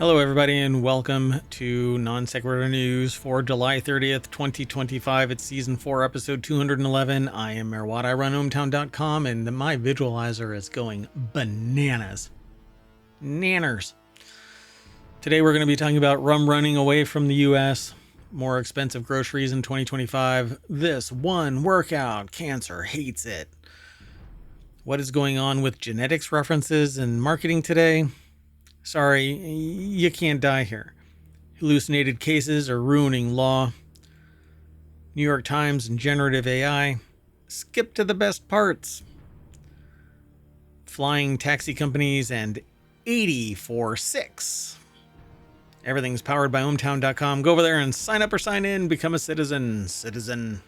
Hello, everybody, and welcome to Non Sequitur News for July 30th, 2025. It's Season 4, Episode 211. I am MayorWatt. I run ohmTown.com, and my visualizer is going bananas. Nanners. Today, we're going to be talking about Rum Running Away from the U.S., more expensive groceries in 2025. This one workout, cancer hates it. What is going on with genetics references and marketing today? Sorry, you can't die here. Hallucinated cases are ruining law. New York Times and generative AI. Skip to the best parts. Flying taxi companies and 84.6. Everything's powered by ohmTown.com. Go over there and sign up or sign in. Become a citizen.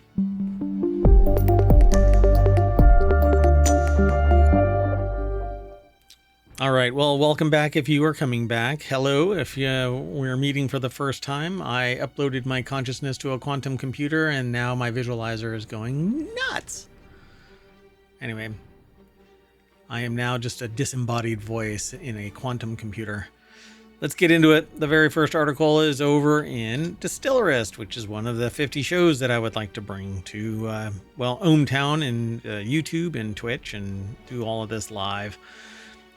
All right, well, welcome back if you are coming back. Hello, if we're meeting for the first time. I uploaded my consciousness to a quantum computer, and now my visualizer is going nuts. Anyway, I am now just a disembodied voice in a quantum computer. Let's get into it. The very first article is over in Distillerist, which is one of the 50 shows that I would like to bring to, ohmTown and YouTube and Twitch and do all of this live.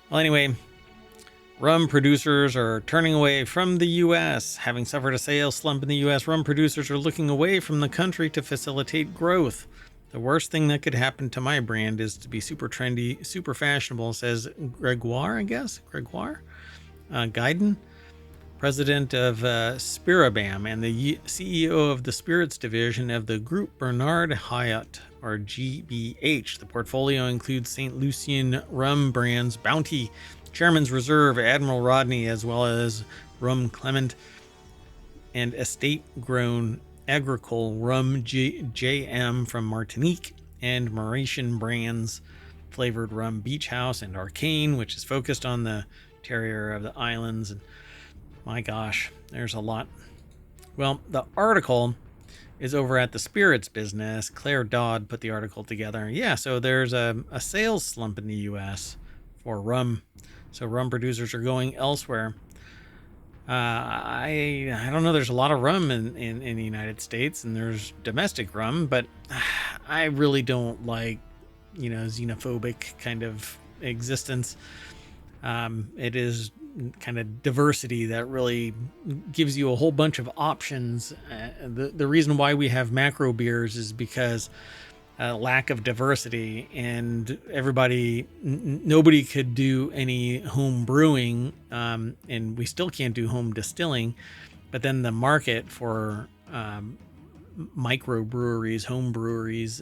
Well, anyway, rum producers are turning away from the U.S. Having suffered a sales slump in the U.S., rum producers are looking away from the country to facilitate growth. The worst thing that could happen to my brand is to be super trendy, super fashionable, says Gregoire, Guiden, president of Spirabam and the CEO of the spirits division of the group, Bernard Hyatt, or GBH. The portfolio includes St. Lucian rum brands, Bounty, Chairman's Reserve, Admiral Rodney, as well as Rum Clement and estate-grown agricole rum JM from Martinique, and Mauritian brands, flavored rum Beach House and Arcane, which is focused on the terrier of the islands. And my gosh, there's a lot. Well, the article is over at the spirits business. Claire Dodd put the article together. Yeah, so there's a sales slump in the U.S. for rum. So rum producers are going elsewhere. I don't know. There's a lot of rum in the United States, and there's domestic rum, but I really don't like, xenophobic kind of existence. It is kind of diversity that really gives you a whole bunch of options. The reason why we have macro beers is because lack of diversity, and nobody could do any home brewing, and we still can't do home distilling. But then the market for micro breweries, home breweries,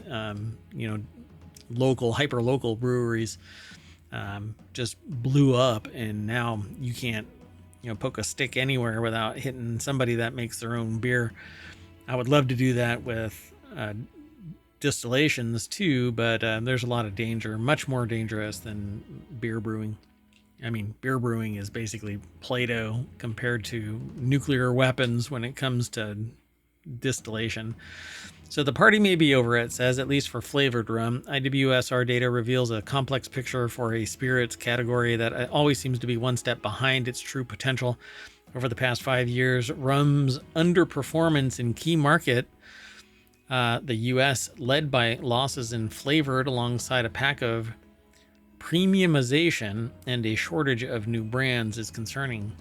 hyper local breweries just blew up, and now you can't poke a stick anywhere without hitting somebody that makes their own beer. I would love to do that with distillations too, but there's a lot of danger, much more dangerous than beer brewing. I mean, beer brewing is basically Play-Doh compared to nuclear weapons when it comes to distillation. So the party may be over, it says, at least for flavored rum. IWSR data reveals a complex picture for a spirits category that always seems to be one step behind its true potential. Over the past 5 years, rum's underperformance in key market, the U.S., led by losses in flavored alongside a pack of premiumization and a shortage of new brands, is concerning.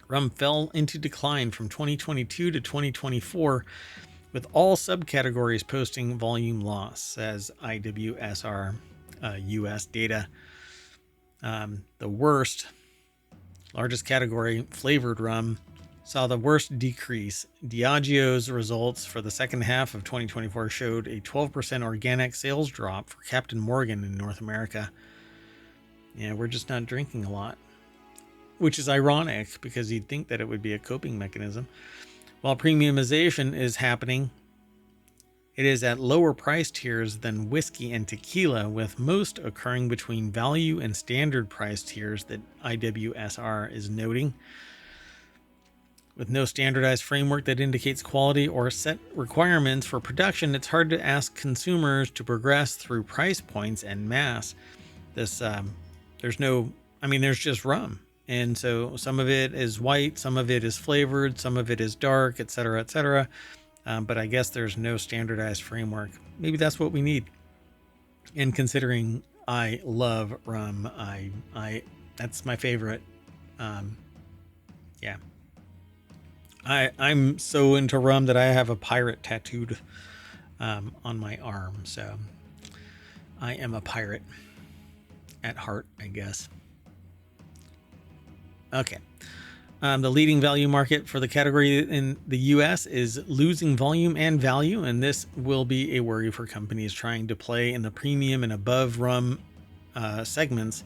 Rum fell into decline from 2022 to 2024, with all subcategories posting volume loss, says IWSR US data. The largest category, flavored rum, saw the worst decrease. Diageo's results for the second half of 2024 showed a 12% organic sales drop for Captain Morgan in North America. Yeah, we're just not drinking a lot, which is ironic because you'd think that it would be a coping mechanism. While premiumization is happening, it is at lower price tiers than whiskey and tequila, with most occurring between value and standard price tiers that IWSR is noting. With no standardized framework that indicates quality or set requirements for production, it's hard to ask consumers to progress through price points en masse. There's just rum. And so some of it is white, some of it is flavored, some of it is dark, etc., etc. But I guess there's no standardized framework. Maybe that's what we need. And considering I love rum, I that's my favorite. Yeah. I'm so into rum that I have a pirate tattooed on my arm. So I am a pirate at heart, I guess. Okay. The leading value market for the category in the US is losing volume and value, and this will be a worry for companies trying to play in the premium and above rum segments.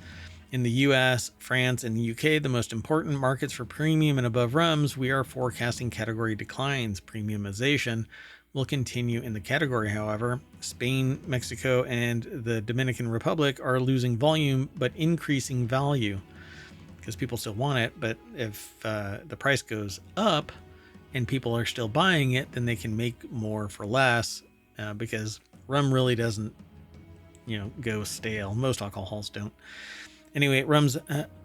In the US, France, and the UK, the most important markets for premium and above rums, we are forecasting category declines. Premiumization will continue in the category, however. Spain, Mexico, and the Dominican Republic are losing volume but increasing value because people still want it. But if the price goes up and people are still buying it, then they can make more for less because rum really doesn't, go stale. Most alcohols don't. Anyway, rums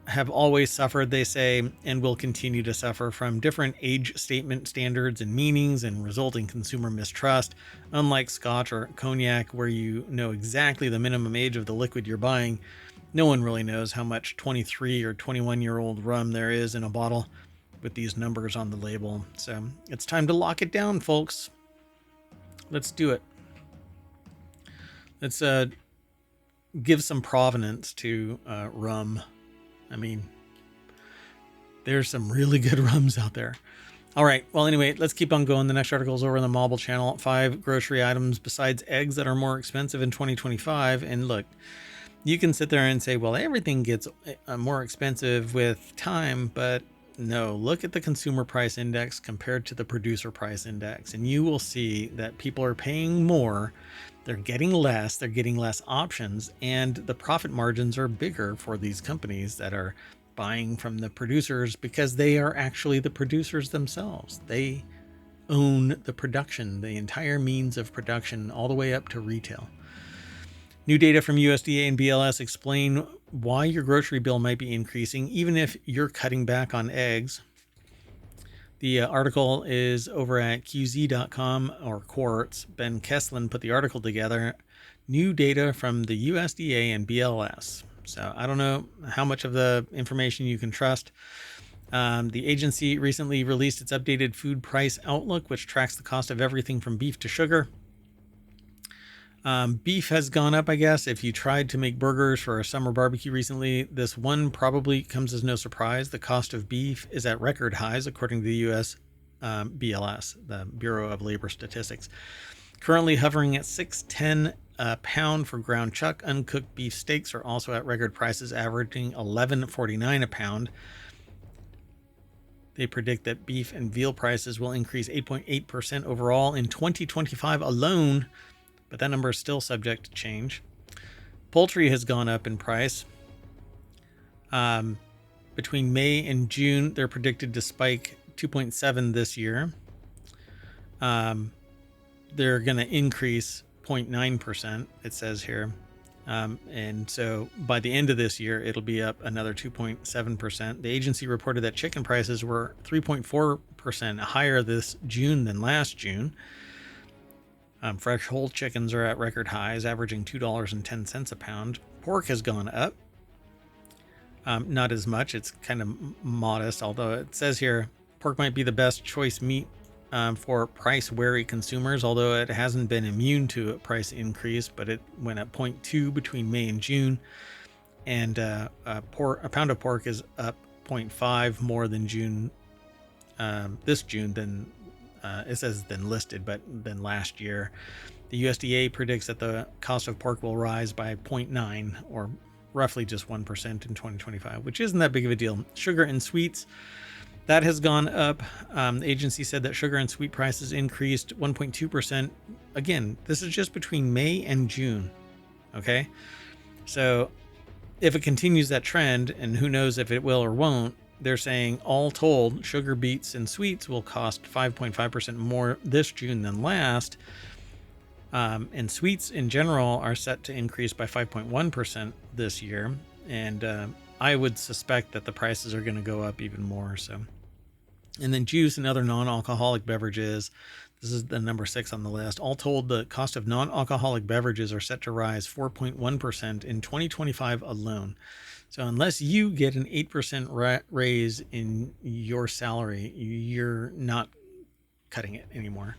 have always suffered, they say, and will continue to suffer from different age statement standards and meanings and resulting consumer mistrust. Unlike scotch or cognac, where you know exactly the minimum age of the liquid you're buying, no one really knows how much 23 or 21-year-old rum there is in a bottle with these numbers on the label. So it's time to lock it down, folks. Let's do it. Let's give some provenance to rum. I mean, there's some really good rums out there. All right. Well, anyway, let's keep on going. The next article is over on the Mobile channel. 5 grocery items besides eggs that are more expensive in 2025. And look, you can sit there and say, well, everything gets more expensive with time, but no, look at the consumer price index compared to the producer price index, and you will see that people are paying more. They're getting less options, and the profit margins are bigger for these companies that are buying from the producers because they are actually the producers themselves. They own the production, the entire means of production, all the way up to retail. New data from USDA and BLS explain why your grocery bill might be increasing, even if you're cutting back on eggs. The article is over at QZ.com or Quartz. Ben Kesslin put the article together. New data from the USDA and BLS. So I don't know how much of the information you can trust. The agency recently released its updated food price outlook, which tracks the cost of everything from beef to sugar. Beef has gone up, I guess. If you tried to make burgers for a summer barbecue recently, this one probably comes as no surprise. The cost of beef is at record highs, according to the US BLS, the Bureau of Labor Statistics. Currently hovering at $6.10 a pound for ground chuck. Uncooked beef steaks are also at record prices, averaging $11.49 a pound. They predict that beef and veal prices will increase 8.8% overall in 2025 alone, but that number is still subject to change. Poultry has gone up in price. Between May and June, they're predicted to spike 2.7 this year. They're going to increase 0.9%, it says here. And so by the end of this year, it'll be up another 2.7%. The agency reported that chicken prices were 3.4% higher this June than last June. Fresh whole chickens are at record highs, averaging $2.10 a pound. Pork has gone up. Not as much. It's kind of modest, although it says here pork might be the best choice meat for price-wary consumers, although it hasn't been immune to a price increase, but it went up 0.2 between May and June. And a pound of pork is up 0.5 more than June, this June than it says than listed, but than last year. The USDA predicts that the cost of pork will rise by 0.9 or roughly just 1% in 2025, which isn't that big of a deal. Sugar and sweets, that has gone up. The agency said that sugar and sweet prices increased 1.2%. Again, this is just between May and June. Okay. So if it continues that trend, and who knows if it will or won't, they're saying all told, sugar beets and sweets will cost 5.5% more this June than last. And sweets in general are set to increase by 5.1% this year. And I would suspect that the prices are going to go up even more. So, and then juice and other non-alcoholic beverages. This is the number 6 on the list. All told, the cost of non-alcoholic beverages are set to rise 4.1% in 2025 alone. So unless you get an 8% raise in your salary, you're not cutting it anymore.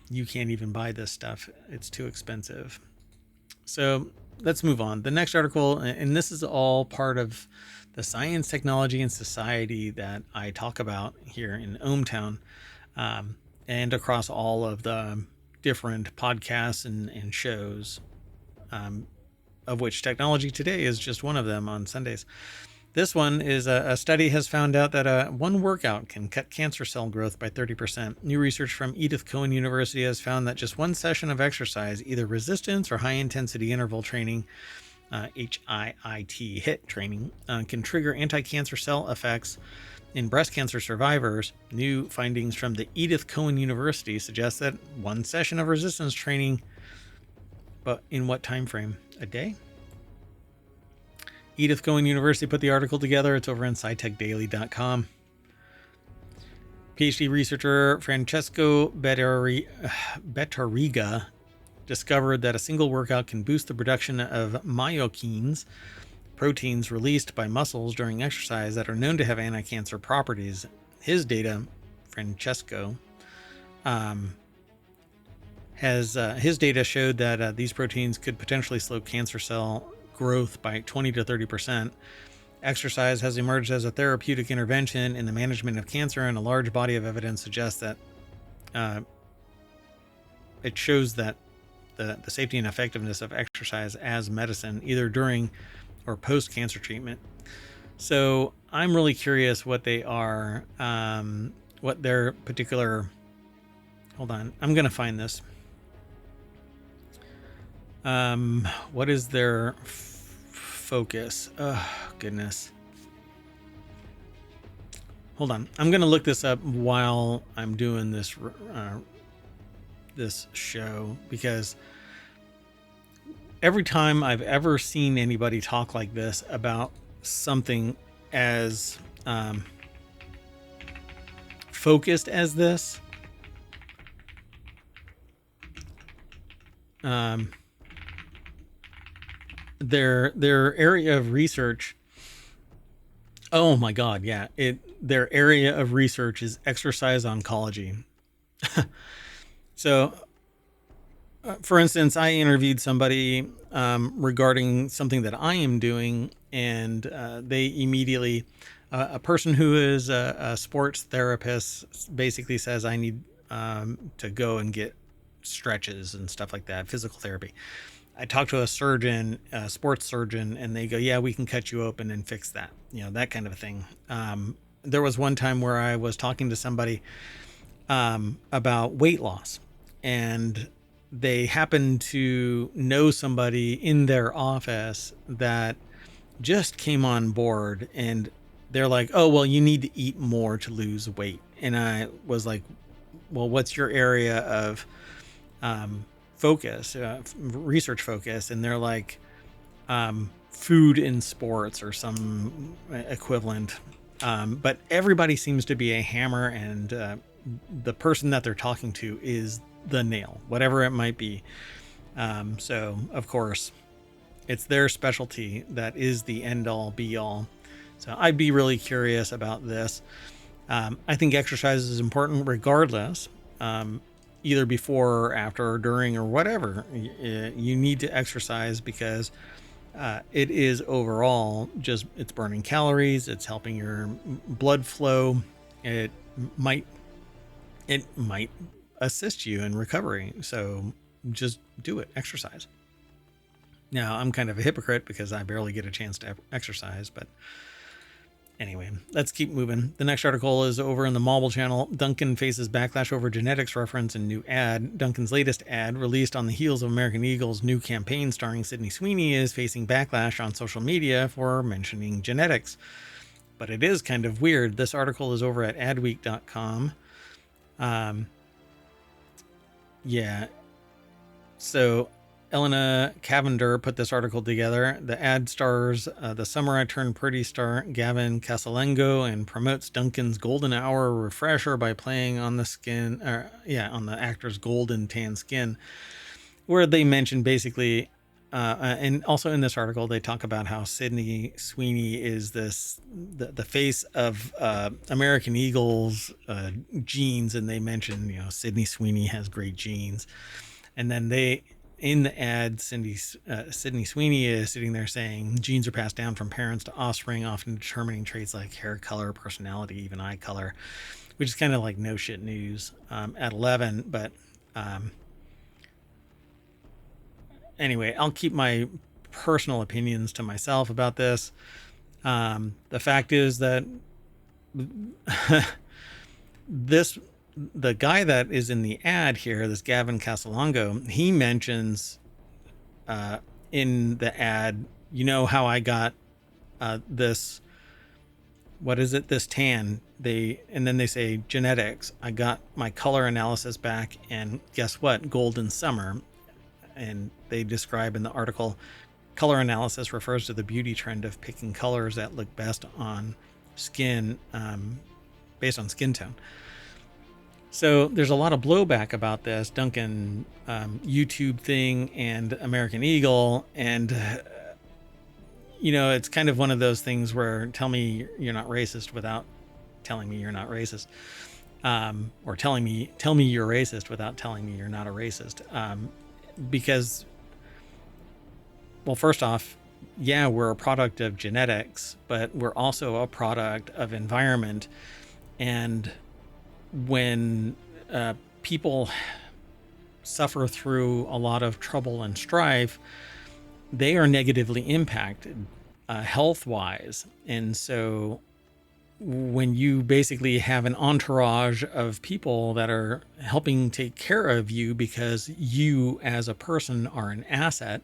You can't even buy this stuff. It's too expensive. So let's move on. The next article, and this is all part of the science, technology, and society that I talk about here in ohmTown, and across all of the different podcasts and shows, of which Technology Today is just one of them on Sundays. This one is a study has found out that one workout can cut cancer cell growth by 30%. New research from Edith Cowan University has found that just one session of exercise, either resistance or high-intensity interval training, HIIT training, can trigger anti-cancer cell effects in breast cancer survivors. New findings from the Edith Cowan University suggest that one session of resistance training, but in what time frame? A day? Edith Cowan University put the article together. It's over on scitechdaily.com. PhD researcher Francesco Betariga discovered that a single workout can boost the production of myokines, proteins released by muscles during exercise that are known to have anti-cancer properties. His data, Francesco, his data showed that these proteins could potentially slow cancer cell growth by 20 to 30%. Exercise has emerged as a therapeutic intervention in the management of cancer, and a large body of evidence suggests that it shows that the safety and effectiveness of exercise as medicine, either during or post-cancer treatment. So I'm really curious what they are, what their particular... Hold on, I'm going to find this. What is their focus? Oh, goodness. Hold on. I'm going to look this up while I'm doing this, this show, because every time I've ever seen anybody talk like this about something as, focused as this, their area of research. Oh my God. Yeah. Their area of research is exercise oncology. So, for instance, I interviewed somebody, regarding something that I am doing, and, they immediately, a person who is a sports therapist basically says, I need, to go and get stretches and stuff like that, physical therapy. I talked to a surgeon, a sports surgeon, and they go, yeah, we can cut you open and fix that, that kind of a thing. There was one time where I was talking to somebody, about weight loss, and they happened to know somebody in their office that just came on board, and they're like, oh, well, you need to eat more to lose weight. And I was like, well, what's your area of, focus, research focus? And they're like, food in sports or some equivalent. But everybody seems to be a hammer, and the person that they're talking to is the nail, whatever it might be. So of course it's their specialty that is the end all be all. So I'd be really curious about this. I think exercise is important regardless, either before or after or during or whatever. You need to exercise because it is overall just, it's burning calories, it's helping your blood flow. It might assist you in recovery. So just do it, exercise. Now, I'm kind of a hypocrite because I barely get a chance to exercise, but anyway, let's keep moving. The next article is over in the Mobile channel. Dunkin' faces backlash over genetics reference in new ad. Dunkin's latest ad, released on the heels of American Eagle's new campaign starring Sydney Sweeney, is facing backlash on social media for mentioning genetics. But it is kind of weird. This article is over at adweek.com. Yeah. So Elena Cavender put this article together. The ad stars the Summer I Turned Pretty star Gavin Casalengo and promotes Duncan's golden hour refresher by playing on the skin, on the actor's golden tan skin, where they mention basically, and also in this article, they talk about how Sydney Sweeney is the face of American Eagle's genes, and they mention, Sydney Sweeney has great genes. And then in the ad, Sydney Sweeney is sitting there saying genes are passed down from parents to offspring, often determining traits like hair color, personality, even eye color, which is kind of like no shit news at 11. But anyway, I'll keep my personal opinions to myself about this. The fact is that the guy that is in the ad here, this Gavin Casalengo, he mentions in the ad, how I got this, what is it, this tan. And then they say genetics. I got my color analysis back, and guess what? Golden summer. And they describe in the article, color analysis refers to the beauty trend of picking colors that look best on skin, based on skin tone. So there's a lot of blowback about this Duncan YouTube thing and American Eagle. And, it's kind of one of those things where tell me you're not racist without telling me you're not racist. Or tell me you're racist without telling me you're not a racist. Because, well, first off, yeah, we're a product of genetics, but we're also a product of environment. And when people suffer through a lot of trouble and strife, they are negatively impacted health-wise. And so when you basically have an entourage of people that are helping take care of you because you as a person are an asset,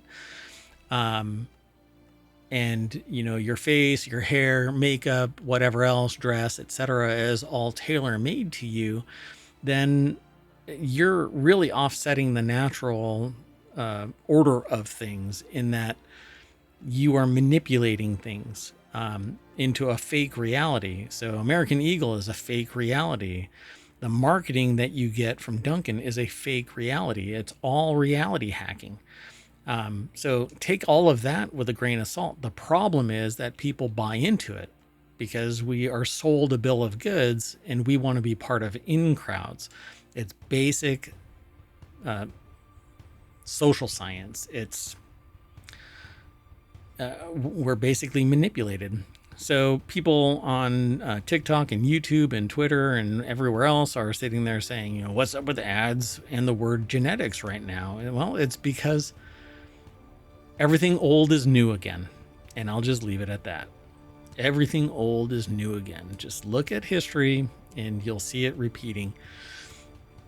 and your face, your hair, makeup, whatever else, dress, etc., is all tailor-made to you, then you're really offsetting the natural order of things, in that you are manipulating things into a fake reality. So American Eagle is a fake reality. The marketing that you get from Duncan is a fake reality. It's all reality hacking. So take all of that with a grain of salt. The problem is that people buy into it because we are sold a bill of goods and we want to be part of in crowds. It's basic social science. We're basically manipulated. So people on TikTok and YouTube and Twitter and everywhere else are sitting there saying, what's up with the ads and the word genetics right now? And, well, it's because everything old is new again. And I'll just leave it at that. Everything old is new again. Just look at history and you'll see it repeating.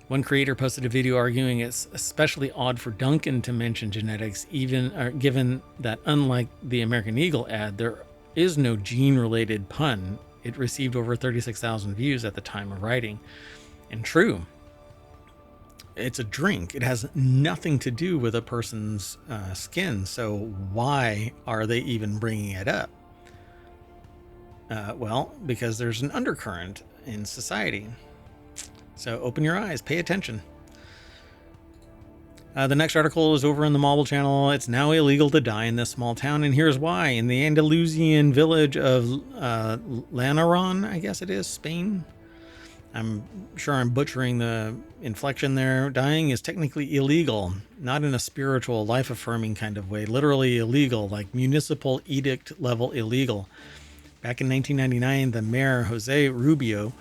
One creator posted a video arguing it's especially odd for Duncan to mention genetics, given that unlike the American Eagle ad, there is no gene-related pun. It received over 36,000 views at the time of writing. And true, it's a drink. It has nothing to do with a person's skin. So why are they even bringing it up? Well, because there's an undercurrent in society. So open your eyes, pay attention. The next article is over in the Mobile Channel. It's now illegal to die in this small town, and here's why. In the Andalusian village of Lanaron, I guess it is, Spain. I'm sure I'm butchering the inflection there. Dying is technically illegal, not in a spiritual, life-affirming kind of way. Literally illegal, like municipal edict level illegal. Back in 1999, the mayor, Jose Rubio,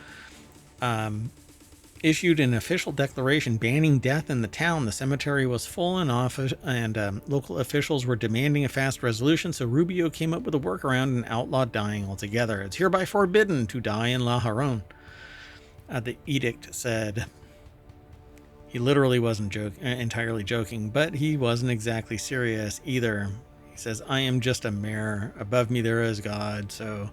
issued an official declaration banning death in the town. The cemetery was full and local officials were demanding a fast resolution, so Rubio came up with a workaround and outlawed dying altogether. It's hereby forbidden to die in La Jarón. The edict said. He literally wasn't entirely joking, but he wasn't exactly serious either. He says, I am just a mayor. Above me there is God, so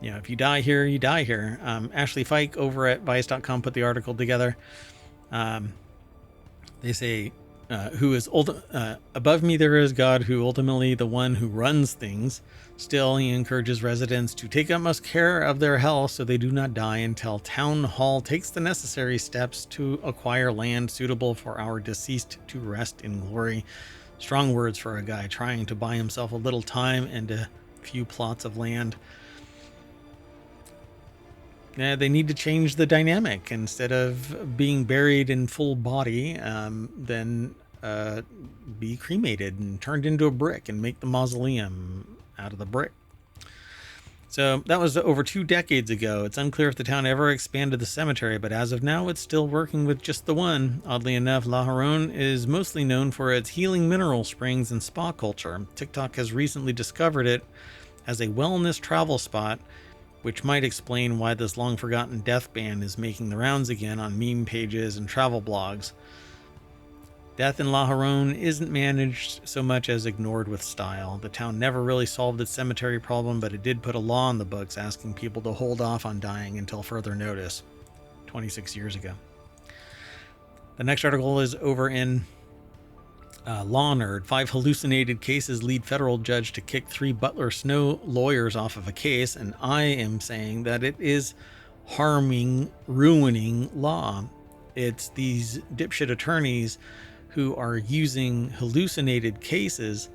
if you die here, you die here. Ashley Fike over at Vice.com put the article together. They say, above me there is God, who ultimately the one who runs things. Still, he encourages residents to take utmost care of their health so they do not die until Town Hall takes the necessary steps to acquire land suitable for our deceased to rest in glory. Strong words for a guy trying to buy himself a little time and a few plots of land. Yeah, they need to change the dynamic. Instead of being buried in full body, then be cremated and turned into a brick and make the mausoleum out of the brick. So that was over 2 decades ago. It's unclear if the town ever expanded the cemetery, but as of now, it's still working with just the one. Oddly enough, La Haronne is mostly known for its healing mineral springs and spa culture. TikTok has recently discovered it as a wellness travel spot, which might explain why this long-forgotten death band is making the rounds again on meme pages and travel blogs. Death in La Haronne isn't managed so much as ignored with style. The town never really solved its cemetery problem, but it did put a law in the books asking people to hold off on dying until further notice, 26 years ago. The next article is over in Law Nerd. 5 hallucinated cases lead federal judge to kick 3 Butler Snow lawyers off of a case, and I am saying that it is ruining law. It's these dipshit attorneys who are using hallucinated cases,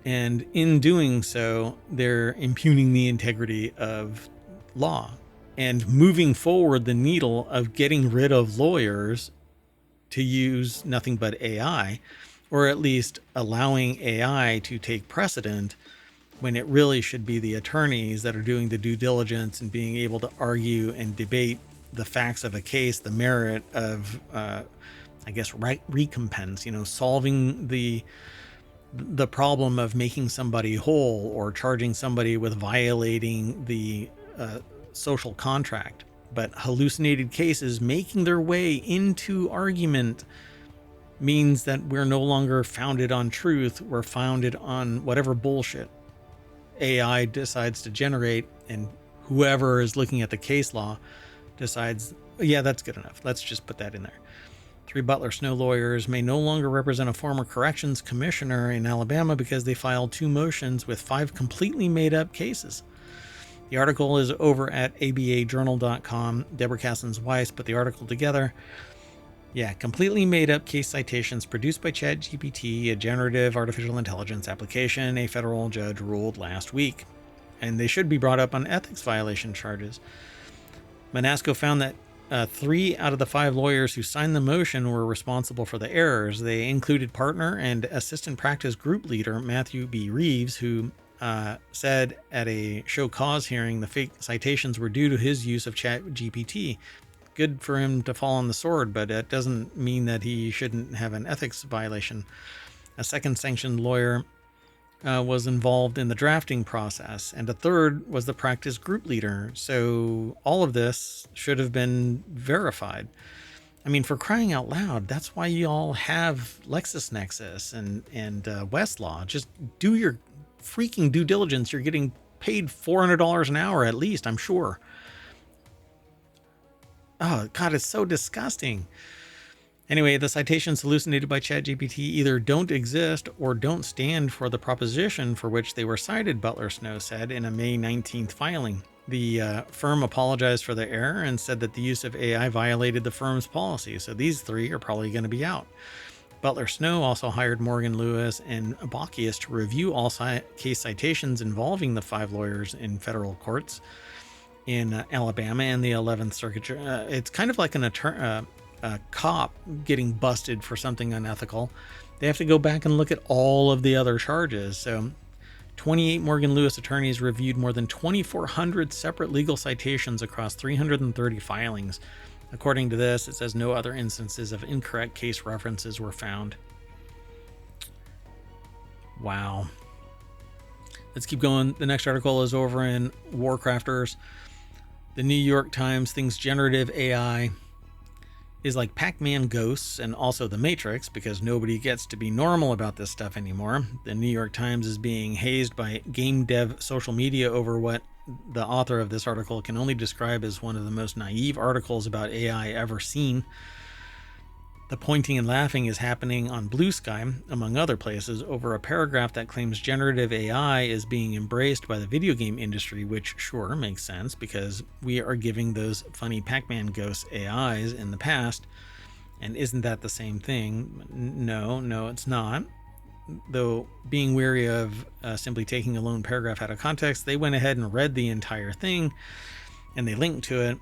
and in doing so, they're impugning the integrity of law and moving forward the needle of getting rid of lawyers to use nothing but AI, or at least allowing AI to take precedent when it really should be the attorneys that are doing the due diligence and being able to argue and debate the facts of a case, the merit of, recompense, solving the problem of making somebody whole or charging somebody with violating the social contract. But hallucinated cases making their way into argument means that we're no longer founded on truth. We're founded on whatever bullshit AI decides to generate, and whoever is looking at the case law decides, yeah, that's good enough. Let's just put that in there. 3 Butler Snow lawyers may no longer represent a former corrections commissioner in Alabama because they filed 2 motions with 5 completely made up cases. The article is over at abajournal.com. Deborah Cassens-Weiss put the article together. Yeah, completely made up case citations produced by ChatGPT, a generative artificial intelligence application, a federal judge ruled last week. And they should be brought up on ethics violation charges. Monasco found that 3 out of the 5 lawyers who signed the motion were responsible for the errors. They included partner and assistant practice group leader Matthew B. Reeves, who said at a show cause hearing the fake citations were due to his use of ChatGPT. Good for him to fall on the sword, but it doesn't mean that he shouldn't have an ethics violation. A second sanctioned lawyer was involved in the drafting process, and a third was the practice group leader. So all of this should have been verified. I mean, for crying out loud, that's why you all have LexisNexis and Westlaw. Just do your freaking due diligence. You're getting paid $400 an hour at least, I'm sure. Oh God, it's so disgusting. Anyway, the citations hallucinated by ChatGPT either don't exist or don't stand for the proposition for which they were cited, Butler Snow said in a May 19th filing. The firm apologized for the error and said that the use of AI violated the firm's policy, so these 3 are probably going to be out. Butler Snow also hired Morgan Lewis and Bacchius to review all case citations involving the 5 lawyers in federal courts in Alabama and the 11th Circuit. It's kind of like a cop getting busted for something unethical. They have to go back and look at all of the other charges. So 28 Morgan Lewis attorneys reviewed more than 2,400 separate legal citations across 330 filings. According to this, it says no other instances of incorrect case references were found. Wow. Let's keep going. The next article is over in WarCrafters. The New York Times thinks generative AI is like Pac-Man ghosts and also the Matrix, because nobody gets to be normal about this stuff anymore. The New York Times is being hazed by game dev social media over what the author of this article can only describe as one of the most naive articles about AI ever seen. The pointing and laughing is happening on Blue Sky, among other places, over a paragraph that claims generative AI is being embraced by the video game industry, which sure makes sense because we are giving those funny Pac-Man ghost AIs in the past. And isn't that the same thing? No, it's not. Though being weary of simply taking a lone paragraph out of context, they went ahead and read the entire thing and they linked to it.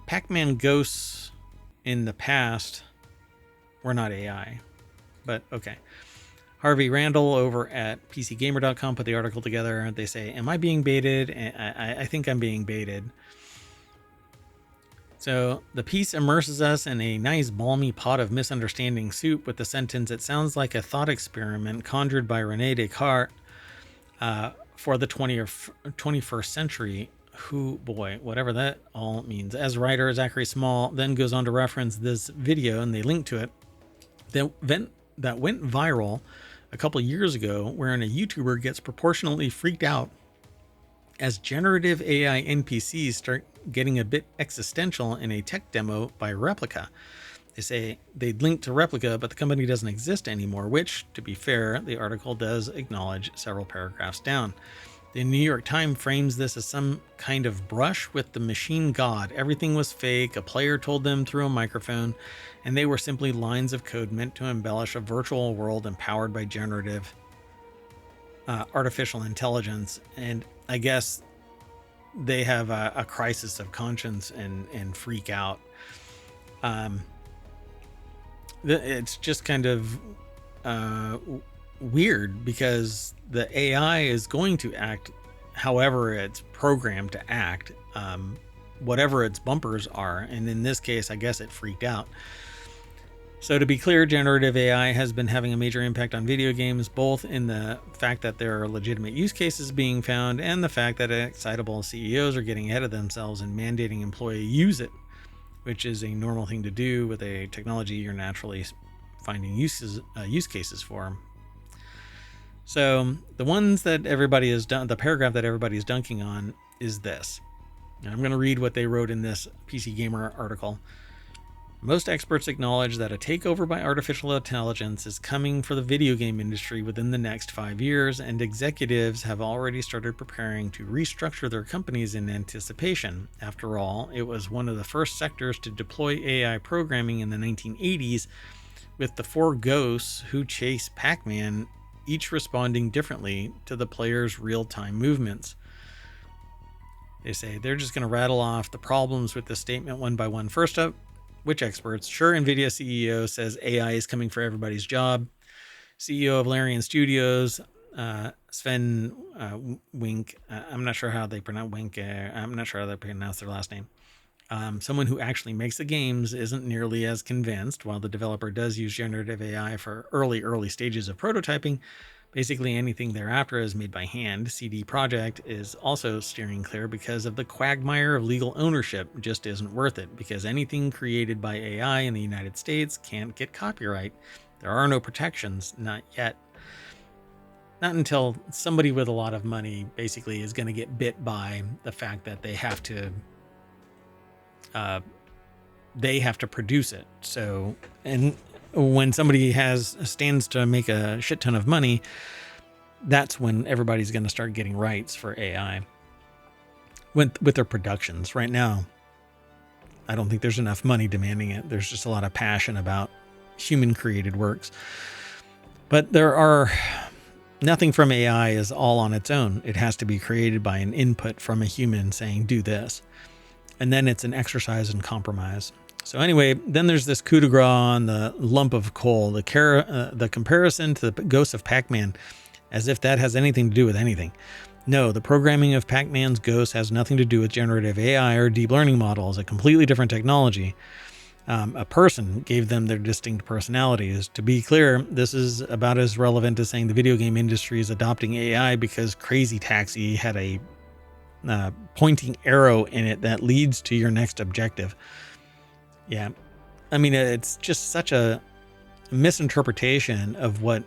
Pac-Man ghosts in the past were not AI, but okay. Harvey Randall over at PCGamer.com put the article together. They say, am I being baited? I think I'm being baited. So the piece immerses us in a nice balmy pot of misunderstanding soup with the sentence, it sounds like a thought experiment conjured by Rene Descartes for the 21st century. Who, boy, whatever that all means. As writer Zachary Small then goes on to reference this video, and they link to it, that went viral a couple years ago, wherein a YouTuber gets proportionally freaked out as generative AI NPCs start getting a bit existential in a tech demo by Replica. They say they'd link to Replica, but the company doesn't exist anymore, which, to be fair, the article does acknowledge several paragraphs down. The New York Times frames this as some kind of brush with the machine god. Everything was fake, a player told them through a microphone, and they were simply lines of code meant to embellish a virtual world empowered by generative artificial intelligence. And I guess they have a crisis of conscience and freak out. It's just kind of weird because the AI is going to act however it's programmed to act, whatever its bumpers are. And in this case, I guess it freaked out. So to be clear, generative AI has been having a major impact on video games, both in the fact that there are legitimate use cases being found and the fact that excitable CEOs are getting ahead of themselves and mandating employees use it, which is a normal thing to do with a technology you're naturally finding use cases for. So the ones that everybody has done, the paragraph that everybody's dunking on is this. Now I'm going to read what they wrote in this PC Gamer article. Most experts acknowledge that a takeover by artificial intelligence is coming for the video game industry within the next 5 years, and executives have already started preparing to restructure their companies in anticipation. After all, it was one of the first sectors to deploy AI programming in the 1980s, with the four ghosts who chase Pac-Man each responding differently to the player's real-time movements. They say they're just going to rattle off the problems with this statement one by one. First up, which experts? Sure, NVIDIA CEO says AI is coming for everybody's job. CEO of Larian Studios, Sven Wink, I'm not sure how they pronounce Wink. I'm not sure how they pronounce their last name. Someone who actually makes the games isn't nearly as convinced. While the developer does use generative AI for early stages of prototyping, basically anything thereafter is made by hand. CD Projekt is also steering clear because of the quagmire of legal ownership. Just isn't worth it, because anything created by AI in the United States can't get copyright. There are no protections, not yet. Not until somebody with a lot of money basically is going to get bit by the fact that they have to produce it. So, and when somebody stands to make a shit ton of money, that's when everybody's going to start getting rights for AI with their productions. Right now, I don't think there's enough money demanding it. There's just a lot of passion about human created works. But nothing from AI is all on its own. It has to be created by an input from a human saying, do this. And then it's an exercise in compromise. So anyway, then there's this coup de grace on the lump of coal, the comparison to the ghost of Pac-Man, as if that has anything to do with anything. No, the programming of Pac-Man's ghost has nothing to do with generative AI or deep learning models, a completely different technology. A person gave them their distinct personalities. To be clear, this is about as relevant as saying the video game industry is adopting AI because Crazy Taxi had a pointing arrow in it that leads to your next objective. Yeah, I mean, it's just such a misinterpretation of what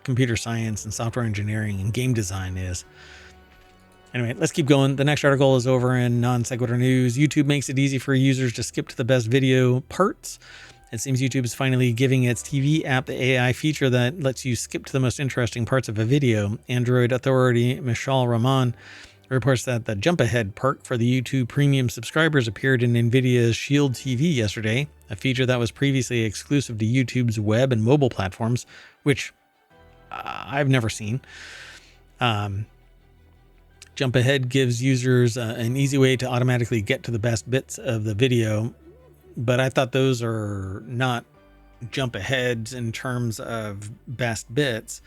computer science and software engineering and game design is. Anyway, let's keep going. The next article is over in Non Sequitur News. YouTube makes it easy for users to skip to the best video parts. It seems YouTube is finally giving its TV app the AI feature that lets you skip to the most interesting parts of a video. Android authority Mishal Rahman reports that the jump ahead perk for the YouTube premium subscribers appeared in NVIDIA's Shield TV yesterday, a feature that was previously exclusive to YouTube's web and mobile platforms, which I've never seen. Jump ahead gives users an easy way to automatically get to the best bits of the video, but I thought those are not jump aheads in terms of best bits.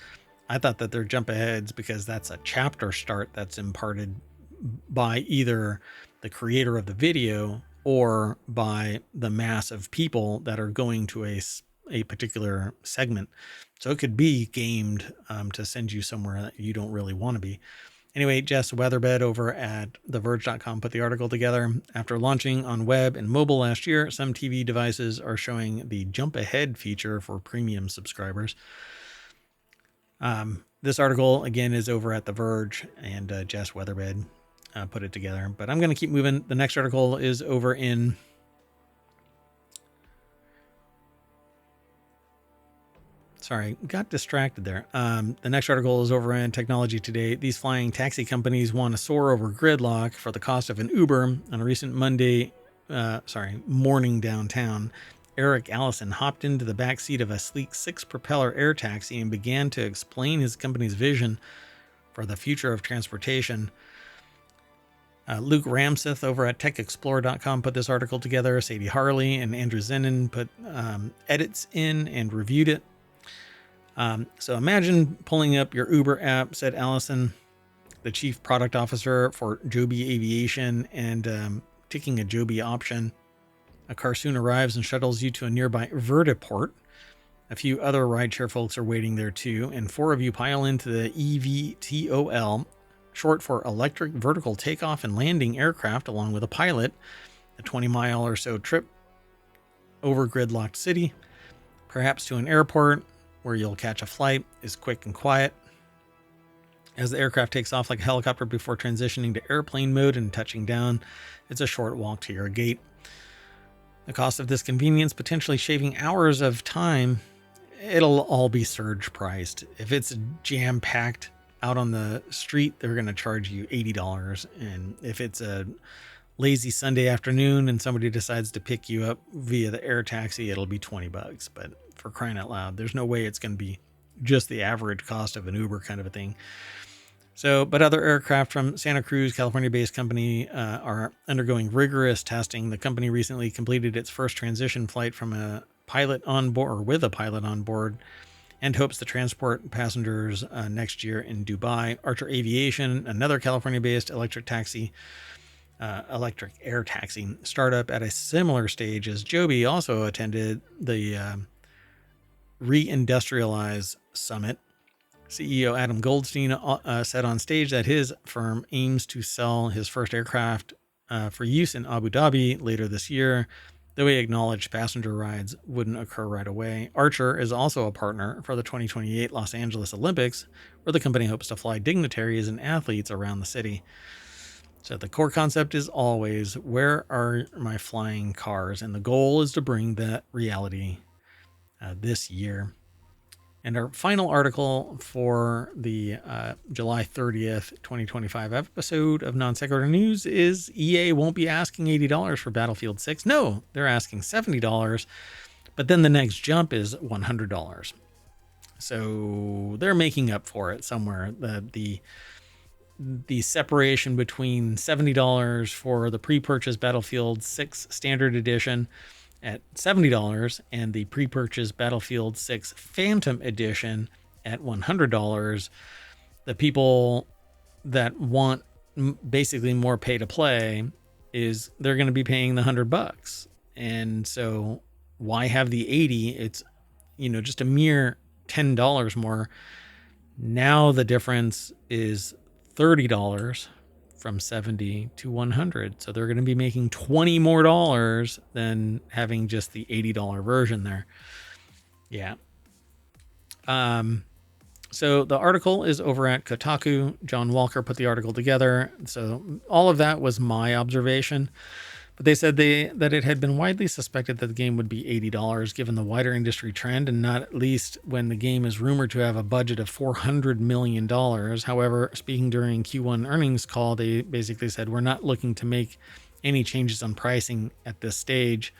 I thought that they're jump aheads because that's a chapter start that's imparted by either the creator of the video or by the mass of people that are going to a particular segment. So it could be gamed to send you somewhere that you don't really want to be. Anyway, Jess Weatherbed over at TheVerge.com put the article together. After launching on web and mobile last year, some TV devices are showing the jump ahead feature for premium subscribers. This article, again, is over at The Verge, and Jess Weatherbed put it together. But I'm going to keep moving. The next article is over in... Sorry, got distracted there. The next article is over in Technology Today. These flying taxi companies want to soar over gridlock for the cost of an Uber. On a recent morning downtown, Eric Allison hopped into the back seat of a sleek 6-propeller air taxi and began to explain his company's vision for the future of transportation. Luke Ramseth over at TechExplorer.com put this article together. Sadie Harley and Andrew Zenin put edits in and reviewed it. So imagine pulling up your Uber app, said Allison, the chief product officer for Joby Aviation, and ticking a Joby option. A car soon arrives and shuttles you to a nearby vertiport. A few other rideshare folks are waiting there too, and 4 of you pile into the EVTOL, short for Electric Vertical Takeoff and Landing Aircraft, along with a pilot. A 20-mile or so trip over gridlocked city, perhaps to an airport, where you'll catch a flight, is quick and quiet. As the aircraft takes off like a helicopter before transitioning to airplane mode and touching down, it's a short walk to your gate. The cost of this convenience, potentially shaving hours of time, it'll all be surge priced. If it's jam-packed out on the street, they're going to charge you $80. And if it's a lazy Sunday afternoon and somebody decides to pick you up via the air taxi, it'll be $20. But for crying out loud, there's no way it's going to be just the average cost of an Uber kind of a thing. So, but other aircraft from Santa Cruz, California-based company are undergoing rigorous testing. The company recently completed its first transition flight from a pilot on board, or with a pilot on board, and hopes to transport passengers next year in Dubai. Archer Aviation, another California-based electric air taxi startup at a similar stage as Joby, also attended the Reindustrialize Summit. CEO Adam Goldstein said on stage that his firm aims to sell his first aircraft for use in Abu Dhabi later this year, though he acknowledged passenger rides wouldn't occur right away. Archer is also a partner for the 2028 Los Angeles Olympics, where the company hopes to fly dignitaries and athletes around the city. So the core concept is always, where are my flying cars? And the goal is to bring that reality this year. And our final article for the July 30th, 2025 episode of Non Sequitur News is EA won't be asking $80 for Battlefield 6. No, they're asking $70, but then the next jump is $100. So they're making up for it somewhere. The separation between $70 for the pre-purchase Battlefield 6 Standard Edition at $70 and the pre-purchase Battlefield 6 Phantom Edition at $100. The people that want basically more pay to play is they're going to be paying the $100. And so why have the 80? It's, just a mere $10 more. Now the difference is $30 from 70 to 100. So they're going to be making $20 more than having just the $80 version there. Yeah. So the article is over at Kotaku. John Walker put the article together. So all of that was my observation. But they said that it had been widely suspected that the game would be $80 given the wider industry trend, and not least when the game is rumored to have a budget of $400 million. However, speaking during Q1 earnings call, they basically said, we're not looking to make any changes on pricing at this stage.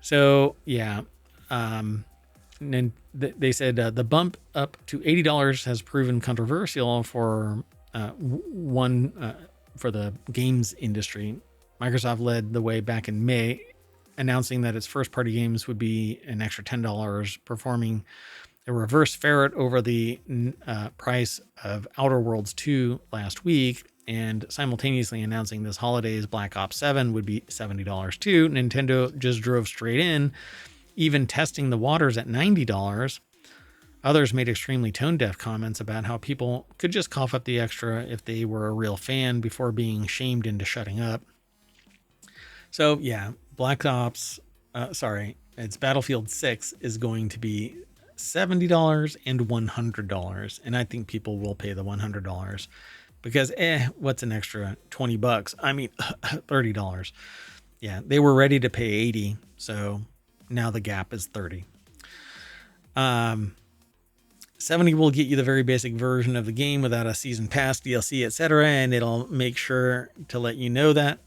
So, yeah. And then they said the bump up to $80 has proven controversial for for the games industry. Microsoft led the way back in May, announcing that its first-party games would be an extra $10, performing a reverse ferret over the price of Outer Worlds 2 last week, and simultaneously announcing this holiday's Black Ops 7 would be $70 too. Nintendo just drove straight in, even testing the waters at $90. Others made extremely tone-deaf comments about how people could just cough up the extra if they were a real fan before being shamed into shutting up. So yeah, it's Battlefield 6 is going to be $70 and $100. And I think people will pay the $100 because, what's an extra $20? I mean, $30. Yeah, they were ready to pay 80. So now the gap is 30. 70 will get you the very basic version of the game without a season pass, DLC, etc. And it'll make sure to let you know that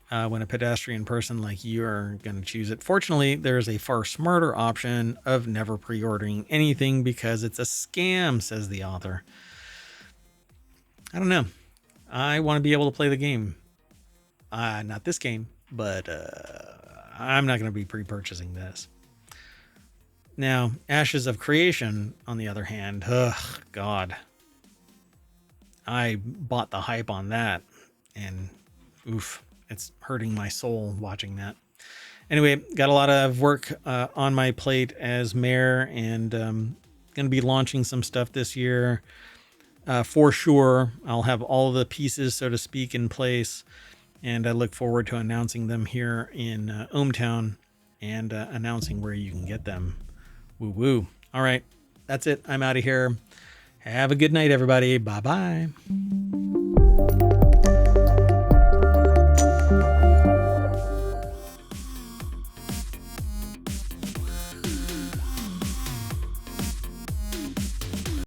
when a pedestrian person like you are going to choose it. Fortunately, there's a far smarter option of never pre-ordering anything because it's a scam, says the author. I don't know. I want to be able to play the game. Not this game, but I'm not going to be pre-purchasing this. Now, Ashes of Creation, on the other hand, God. I bought the hype on that, and oof, it's hurting my soul watching that. Anyway, got a lot of work on my plate as mayor, and going to be launching some stuff this year. For sure, I'll have all the pieces, so to speak, in place, and I look forward to announcing them here in ohmTown and announcing where you can get them. Woo woo. All right. That's it. I'm out of here. Have a good night, everybody. Bye-bye.